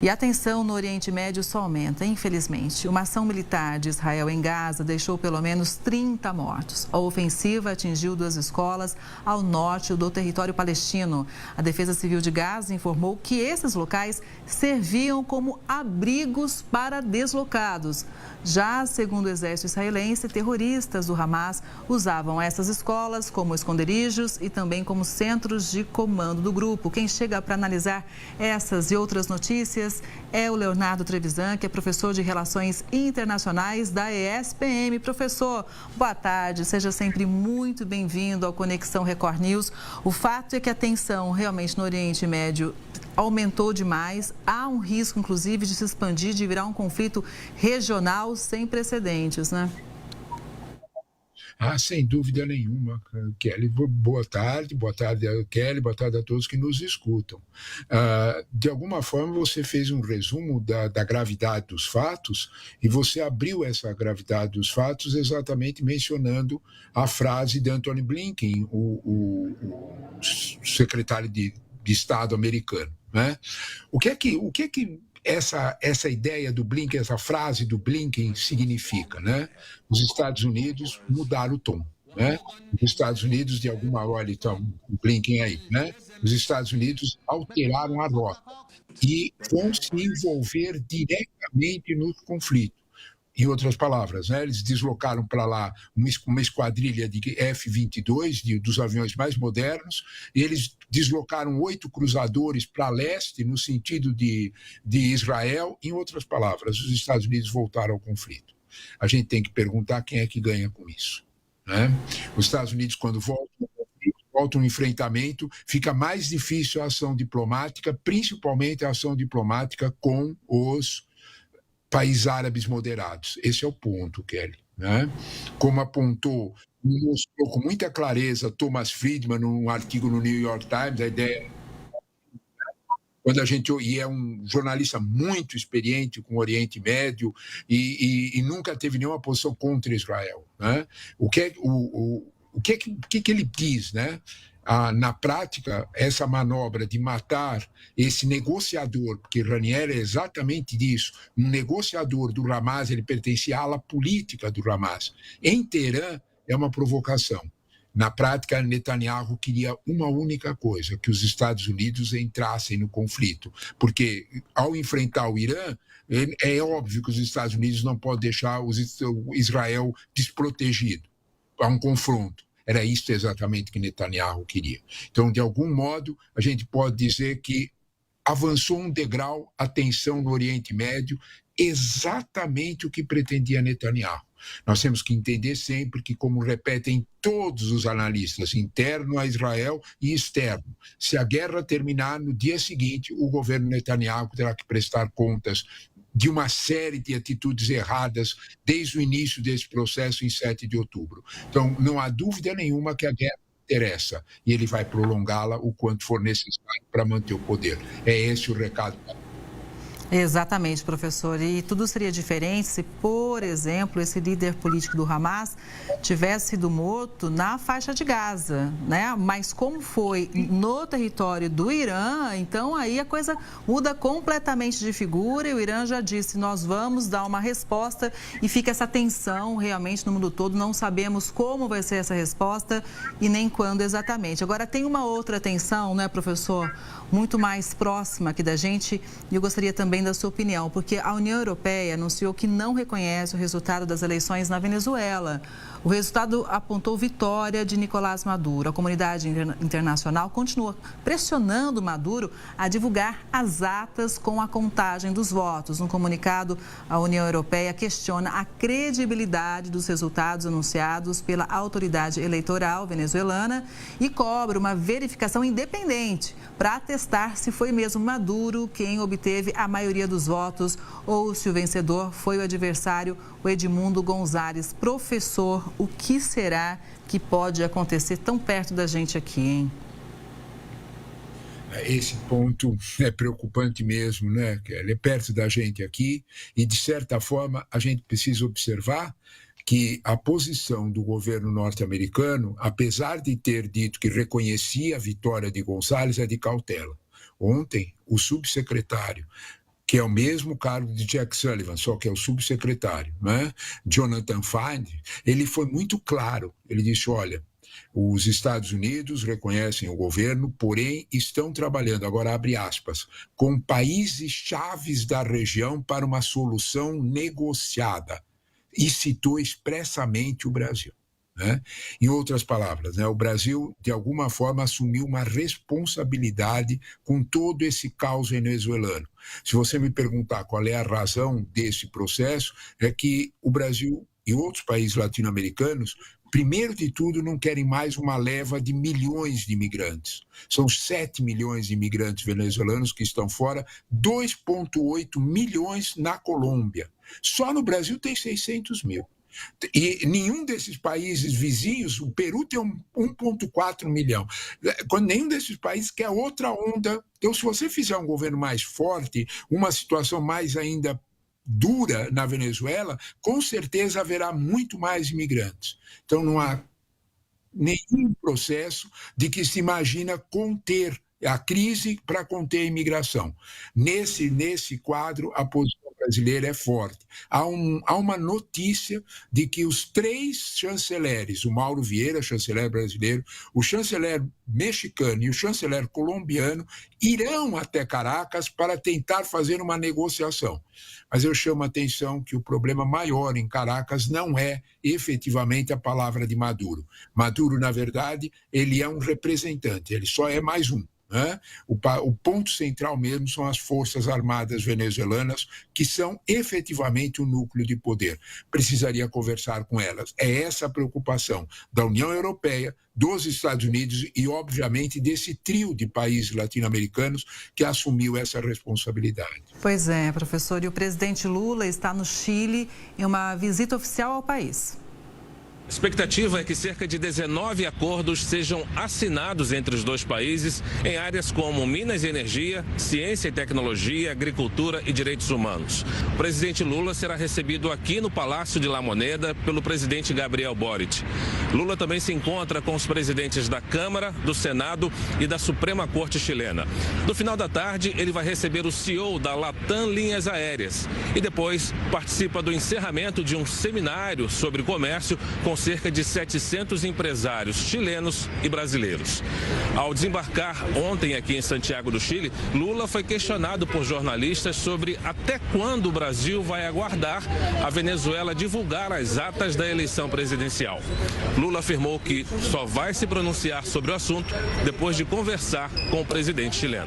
E a tensão no Oriente Médio só aumenta, infelizmente. Uma ação militar de Israel em Gaza deixou pelo menos 30 mortos. A ofensiva atingiu 2 escolas ao norte do território palestino. A Defesa Civil de Gaza informou que esses locais serviam como abrigos para deslocados. Já, segundo o exército israelense, terroristas do Hamas usavam essas escolas como esconderijos e também como centros de comando do grupo. Quem chega para analisar essas e outras notícias é o Leonardo Trevisan, que é professor de Relações Internacionais da ESPM. Professor, boa tarde, seja sempre muito bem-vindo ao Conexão Record News. O fato é que a tensão realmente no Oriente Médio aumentou demais. Há um risco, inclusive, de se expandir, de virar um conflito regional sem precedentes, né? Sem dúvida nenhuma, Kelly. Boa tarde, Kelly, boa tarde a todos que nos escutam. De alguma forma, você fez um resumo da gravidade dos fatos e você abriu essa gravidade dos fatos exatamente mencionando a frase de Antony Blinken, o secretário de Estado americano, né? O que é que essa ideia do Blinken, essa frase do Blinken significa, né? Os Estados Unidos mudaram o tom, né? Os Estados Unidos, de alguma hora, então, o Blinken aí, né? Os Estados Unidos alteraram a rota e vão se envolver diretamente no conflito. Em outras palavras, né, eles deslocaram para lá uma esquadrilha de F-22, dos aviões mais modernos, e eles deslocaram 8 cruzadores para leste, no sentido de Israel. Em outras palavras, os Estados Unidos voltaram ao conflito. A gente tem que perguntar quem é que ganha com isso, né? Os Estados Unidos, quando volta um enfrentamento, fica mais difícil a ação diplomática, principalmente a ação diplomática com os países árabes moderados. Esse é o ponto, Kelly, né? Como apontou, mostrou com muita clareza Thomas Friedman num artigo no New York Times, a ideia, e é um jornalista muito experiente com o Oriente Médio e nunca teve nenhuma posição contra Israel, né? O que ele diz, né? Na prática, essa manobra de matar esse negociador, porque Ranieri é exatamente disso, um negociador do Hamas, ele pertencia à ala política do Hamas, em Teherã, é uma provocação. Na prática, Netanyahu queria uma única coisa, que os Estados Unidos entrassem no conflito, porque ao enfrentar o Irã, é óbvio que os Estados Unidos não podem deixar Israel desprotegido. Há um confronto. Era isso exatamente que Netanyahu queria. Então, de algum modo, a gente pode dizer que avançou um degrau a tensão no Oriente Médio, exatamente o que pretendia Netanyahu. Nós temos que entender sempre que, como repetem todos os analistas, interno a Israel e externo, se a guerra terminar no dia seguinte, o governo Netanyahu terá que prestar contas de uma série de atitudes erradas desde o início desse processo em 7 de outubro. Então, não há dúvida nenhuma que a guerra interessa e ele vai prolongá-la o quanto for necessário para manter o poder. É esse o recado. Exatamente, professor. E tudo seria diferente se, por exemplo, esse líder político do Hamas tivesse sido morto na faixa de Gaza, né? Mas como foi no território do Irã, então aí a coisa muda completamente de figura e o Irã já disse, nós vamos dar uma resposta e fica essa tensão realmente no mundo todo, não sabemos como vai ser essa resposta e nem quando exatamente. Agora tem uma outra tensão, né, professor, muito mais próxima aqui da gente e eu gostaria também da sua opinião, porque a União Europeia anunciou que não reconhece o resultado das eleições na Venezuela. O resultado apontou vitória de Nicolás Maduro. A comunidade internacional continua pressionando Maduro a divulgar as atas com a contagem dos votos. No comunicado, a União Europeia questiona a credibilidade dos resultados anunciados pela autoridade eleitoral venezuelana e cobra uma verificação independente para atestar se foi mesmo Maduro quem obteve a maioria dos votos ou se o vencedor foi o adversário, o Edmundo Gonzalez. Professor, o que será que pode acontecer tão perto da gente aqui, hein? Esse ponto é preocupante mesmo, né? Ele é perto da gente aqui e, de certa forma, a gente precisa observar que a posição do governo norte-americano, apesar de ter dito que reconhecia a vitória de Gonzalez, é de cautela. Ontem, o subsecretário que é o mesmo cargo de Jack Sullivan, só que é o subsecretário, né? Jonathan Fine, ele foi muito claro. Ele disse, olha, os Estados Unidos reconhecem o governo, porém estão trabalhando, agora abre aspas, com países chaves da região para uma solução negociada. E citou expressamente o Brasil. Né? Em outras palavras, né, o Brasil, de alguma forma, assumiu uma responsabilidade com todo esse caos venezuelano. Se você me perguntar qual é a razão desse processo, é que o Brasil e outros países latino-americanos, primeiro de tudo, não querem mais uma leva de milhões de imigrantes. São 7 milhões de imigrantes venezuelanos que estão fora, 2,8 milhões na Colômbia. Só no Brasil tem 600 mil. E nenhum desses países vizinhos, o Peru tem 1,4 milhão. Nenhum desses países quer outra onda. Então, se você fizer um governo mais forte, uma situação mais ainda dura na Venezuela, com certeza haverá muito mais imigrantes. Então, não há nenhum processo de que se imagina conter a crise para conter a imigração. Nesse quadro, a posição brasileira é forte. Há uma notícia de que os 3 chanceleres, o Mauro Vieira, chanceler brasileiro, o chanceler mexicano e o chanceler colombiano, irão até Caracas para tentar fazer uma negociação. Mas eu chamo a atenção que o problema maior em Caracas não é efetivamente a palavra de Maduro. Maduro, na verdade, ele é um representante, ele só é mais um. Né? O ponto central mesmo são as Forças Armadas venezuelanas, que são efetivamente o núcleo de poder. Precisaria conversar com elas. É essa a preocupação da União Europeia, dos Estados Unidos e, obviamente, desse trio de países latino-americanos que assumiu essa responsabilidade. Pois é, professor. E o presidente Lula está no Chile em uma visita oficial ao país. A expectativa é que cerca de 19 acordos sejam assinados entre os dois países em áreas como Minas e Energia, Ciência e Tecnologia, Agricultura e Direitos Humanos. O presidente Lula será recebido aqui no Palácio de La Moneda pelo presidente Gabriel Boric. Lula também se encontra com os presidentes da Câmara, do Senado e da Suprema Corte chilena. No final da tarde, ele vai receber o CEO da Latam Linhas Aéreas e depois participa do encerramento de um seminário sobre comércio com cerca de 700 empresários chilenos e brasileiros. Ao desembarcar ontem aqui em Santiago do Chile, Lula foi questionado por jornalistas sobre até quando o Brasil vai aguardar a Venezuela divulgar as atas da eleição presidencial. Lula afirmou que só vai se pronunciar sobre o assunto depois de conversar com o presidente chileno.